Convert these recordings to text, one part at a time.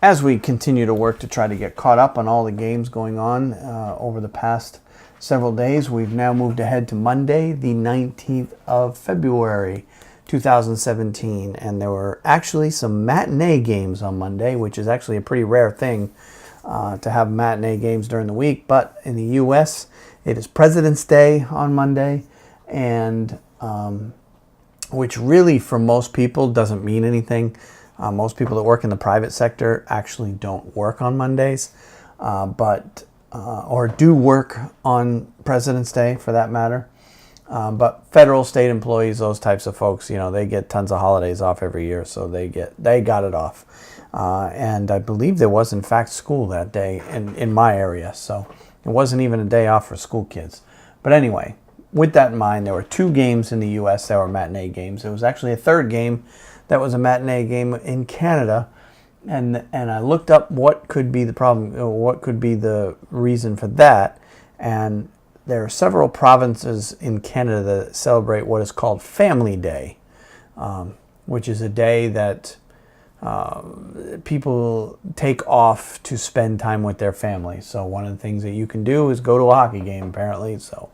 as we continue to work to try to get caught up on all the games going on over the past several days, we've now moved ahead to Monday, the 19th of February, 2017. And there were actually some matinee games on Monday, which is actually a pretty rare thing to have matinee games during the week. But in the U.S., it is President's Day on Monday, and which really for most people doesn't mean anything. Most people that work in the private sector actually don't work on Mondays, or do work on President's Day for that matter. But federal, state employees, those types of folks, they get tons of holidays off every year, so they got it off. And I believe there was in fact school that day in my area, so it wasn't even a day off for school kids. But anyway, with that in mind, there were 2 games in the U.S. that were matinee games. There was actually a third game that was a matinee game in Canada, and I looked up what could be the problem, what could be the reason for that. And there are several provinces in Canada that celebrate what is called Family Day, which is a day that people take off to spend time with their family. So one of the things that you can do is go to a hockey game, apparently. So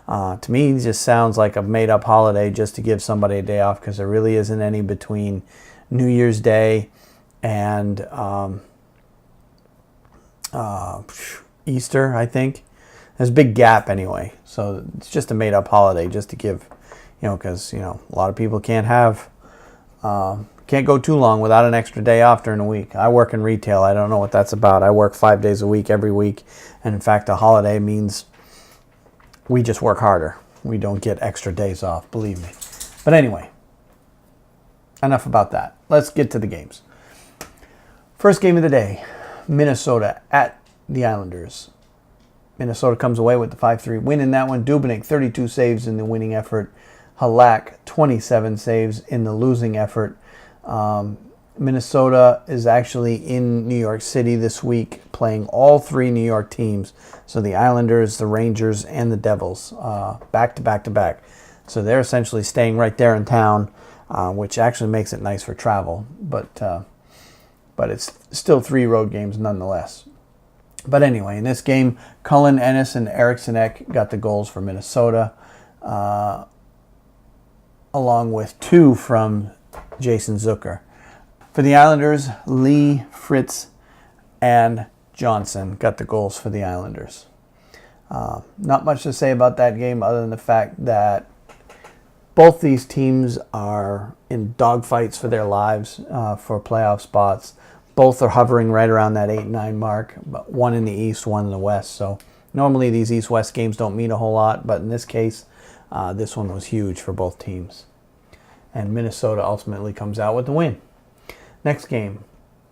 to me, it just sounds like a made-up holiday just to give somebody a day off, because there really isn't any between New Year's Day and Easter, I think. There's a big gap anyway. So it's just a made-up holiday just to give, because, a lot of people can't go too long without an extra day off during the week. I work in retail. I don't know what that's about. I work 5 days a week, every week. And in fact, a holiday means we just work harder. We don't get extra days off, believe me. But anyway, enough about that. Let's get to the games. First game of the day, Minnesota at the Islanders. Minnesota comes away with the 5-3 win in that one. Dubnyk, 32 saves in the winning effort. Halak, 27 saves in the losing effort. Minnesota is actually in New York City this week playing all 3 New York teams. So the Islanders, the Rangers, and the Devils, back to back to back. So they're essentially staying right there in town, which actually makes it nice for travel. But it's still 3 road games nonetheless. But anyway, in this game, Cullen, Ennis, and Eriksson Ek got the goals for Minnesota, along with 2 from Jason Zucker. For the Islanders, Lee, Fritz, and Johnson got the goals for the Islanders. Not much to say about that game other than the fact that both these teams are in dogfights for their lives for playoff spots. Both are hovering right around that 8-9 mark, but one in the East, one in the West. So normally these East-West games don't mean a whole lot, but in this case, this one was huge for both teams. And Minnesota ultimately comes out with the win. Next game,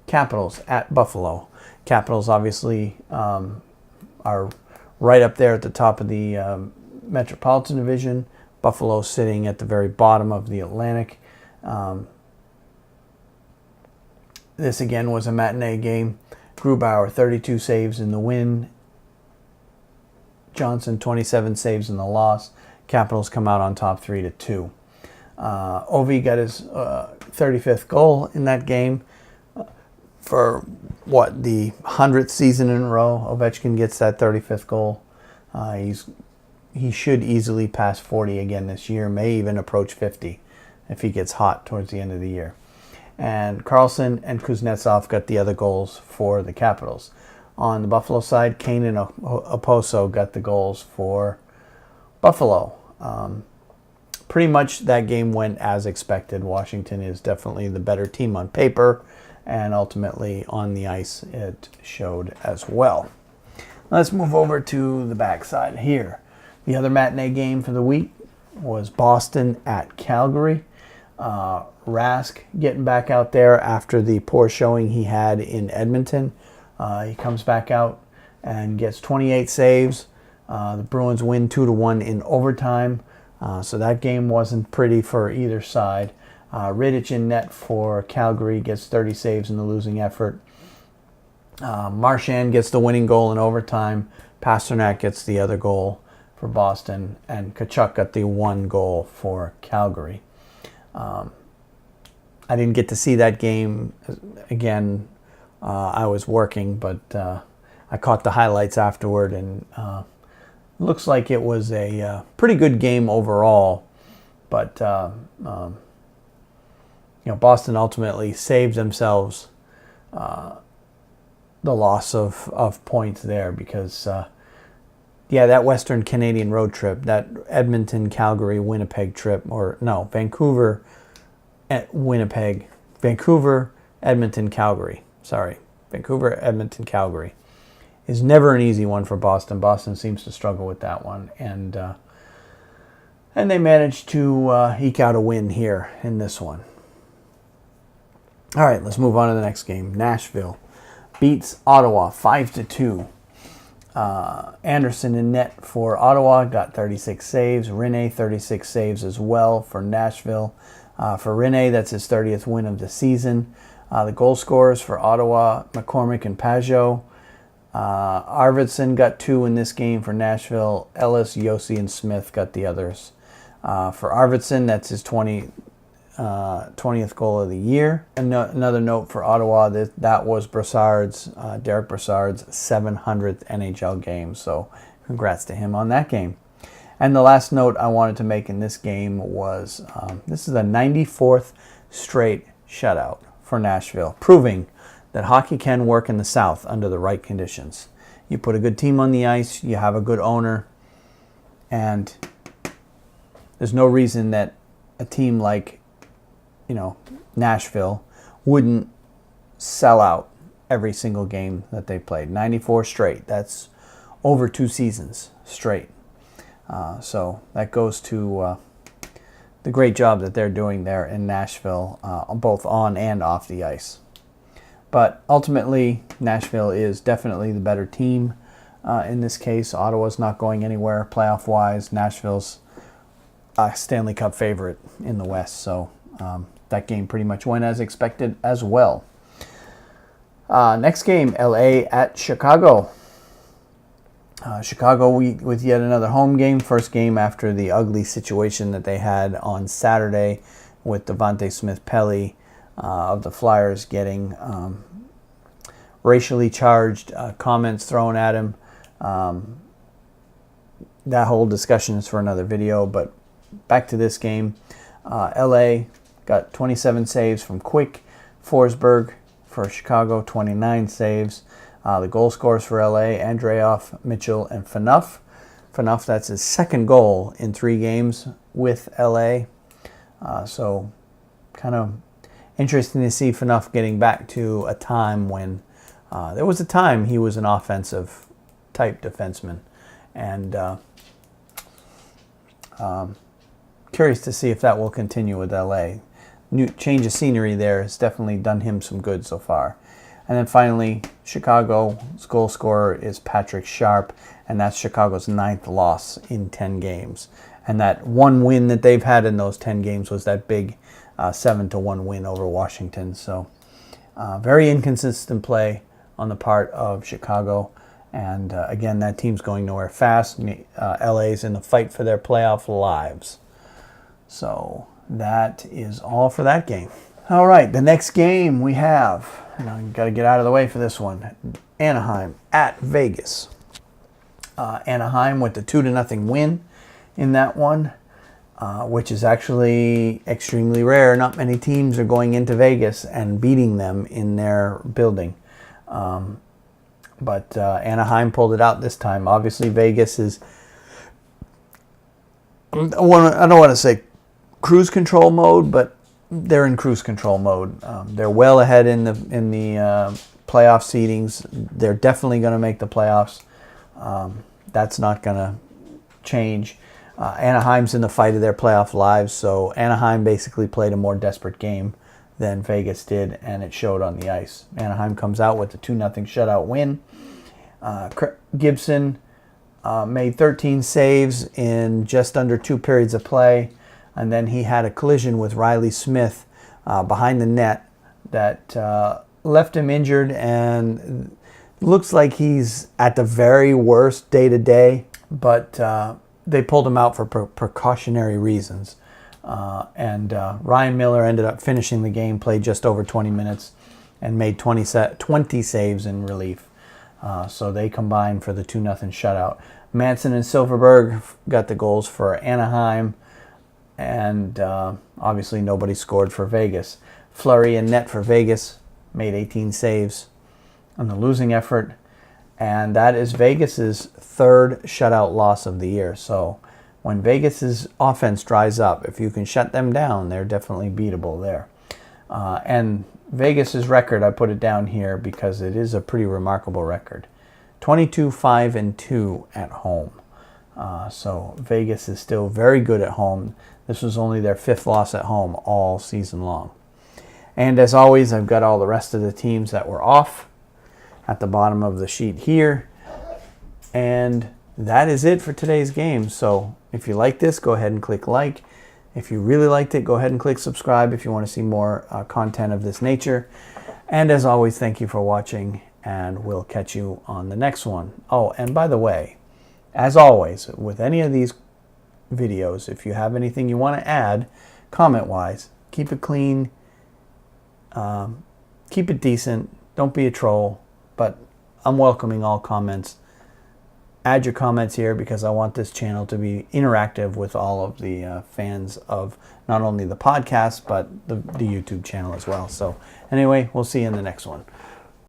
Capitals at Buffalo. Capitals obviously are right up there at the top of the Metropolitan Division. Buffalo sitting at the very bottom of the Atlantic. This again was a matinee game. Grubauer, 32 saves in the win. Johnson, 27 saves in the loss. Capitals come out on top 3-2. Ovi got his 35th goal in that game. For the 100th season in a row, Ovechkin gets that 35th goal. He should easily pass 40 again this year, may even approach 50 if he gets hot towards the end of the year. And Carlson and Kuznetsov got the other goals for the Capitals. On the Buffalo side, Kane and Oposo got the goals for Buffalo. Pretty much that game went as expected. Washington is definitely the better team on paper, and ultimately on the ice it showed as well. Let's move over to the backside here. The other matinee game for the week was Boston at Calgary. Rask getting back out there after the poor showing he had in Edmonton. He comes back out and gets 28 saves. The Bruins win 2-1 in overtime. So that game wasn't pretty for either side. Rittich in net for Calgary gets 30 saves in the losing effort. Marchand gets the winning goal in overtime. Pasternak gets the other goal for Boston. And Tkachuk got the 1 goal for Calgary. I didn't get to see that game again I was working, but I caught the highlights afterward, and looks like it was a pretty good game overall. But Boston ultimately saved themselves the loss of points there because, that Western Canadian road trip, that Edmonton, Calgary, Winnipeg trip, Vancouver, Winnipeg, Vancouver, Edmonton, Calgary. Sorry, Vancouver, Edmonton, Calgary is never an easy one for Boston. Boston seems to struggle with that one, and they managed to eke out a win here in this one. All right, let's move on to the next game. Nashville beats Ottawa 5-2. Anderson in net for Ottawa got 36 saves. Rinne 36 saves as well for Nashville. For Rinne, that's his 30th win of the season. The goal scorers for Ottawa, McCormick and Pajot. Arvidsson got 2 in this game for Nashville. Ellis, Yossi, and Smith got the others. For Arvidsson, that's his 20th goal of the year. Another note for Ottawa, that was Derek Brassard's 700th NHL game. So congrats to him on that game. And the last note I wanted to make in this game was this is the 94th straight shutout for Nashville, proving that hockey can work in the South under the right conditions. You put a good team on the ice, you have a good owner, and there's no reason that a team like Nashville wouldn't sell out every single game that they played. 94 straight. That's over 2 seasons straight. So that goes to the great job that they're doing there in Nashville, both on and off the ice. But ultimately, Nashville is definitely the better team in this case. Ottawa's not going anywhere playoff-wise. Nashville's a Stanley Cup favorite in the West, so that game pretty much went as expected as well. Next game, LA at Chicago. Chicago with yet another home game. First game after the ugly situation that they had on Saturday with Devontae Smith-Pelly of the Flyers getting racially charged comments thrown at him. That whole discussion is for another video, but back to this game. LA got 27 saves from Quick. Forsberg for Chicago, 29 saves. The goal scorers for LA, Andreoff, Mitchell, and Phaneuf. Phaneuf, that's his second goal in 3 games with LA. So kind of interesting to see Phaneuf getting back to a time when there was a time he was an offensive type defenseman. And curious to see if that will continue with LA. New change of scenery there has definitely done him some good so far. And then finally, Chicago's goal scorer is Patrick Sharp, and that's Chicago's 9th loss in 10 games. And that one win that they've had in those 10 games was that big 7-1 win over Washington. So very inconsistent play on the part of Chicago. And again, that team's going nowhere fast. LA's in the fight for their playoff lives. So that is all for that game. All right, the next game we have, and I've got to get out of the way for this one, Anaheim at Vegas. Anaheim with the 2-0 win in that one, which is actually extremely rare. Not many teams are going into Vegas and beating them in their building. But Anaheim pulled it out this time. Obviously, Vegas is, I don't want to say cruise control mode, but they're in cruise control mode. They're well ahead in the playoff seedings. They're definitely going to make the playoffs. That's not going to change. Anaheim's in the fight of their playoff lives, so Anaheim basically played a more desperate game than Vegas did, and it showed on the ice. Anaheim comes out with a 2-0 shutout win. Gibson made 13 saves in just under 2 periods of play. And then he had a collision with Riley Smith behind the net that left him injured, and looks like he's at the very worst day-to-day, but they pulled him out for precautionary reasons. And Ryan Miller ended up finishing the game, played just over 20 minutes, and made 20 saves in relief. So they combined for the 2-0 shutout. Manson and Silverberg got the goals for Anaheim, and obviously nobody scored for Vegas. Fleury and net for Vegas made 18 saves on the losing effort, and that is Vegas's third shutout loss of the year. So when Vegas's offense dries up, if you can shut them down, they're definitely beatable there. And Vegas's record, I put it down here because it is a pretty remarkable record. 22-5-2 at home. So Vegas is still very good at home. This was only their 5th loss at home all season long. And as always, I've got all the rest of the teams that were off at the bottom of the sheet here. And that is it for today's game. So if you like this, go ahead and click like. If you really liked it, go ahead and click subscribe if you want to see more content of this nature. And as always, thank you for watching, and we'll catch you on the next one. Oh, and by the way, as always, with any of these videos, if you have anything you want to add, comment-wise, keep it clean, keep it decent, don't be a troll, but I'm welcoming all comments. Add your comments here because I want this channel to be interactive with all of the fans of not only the podcast, but the YouTube channel as well. So anyway, we'll see you in the next one.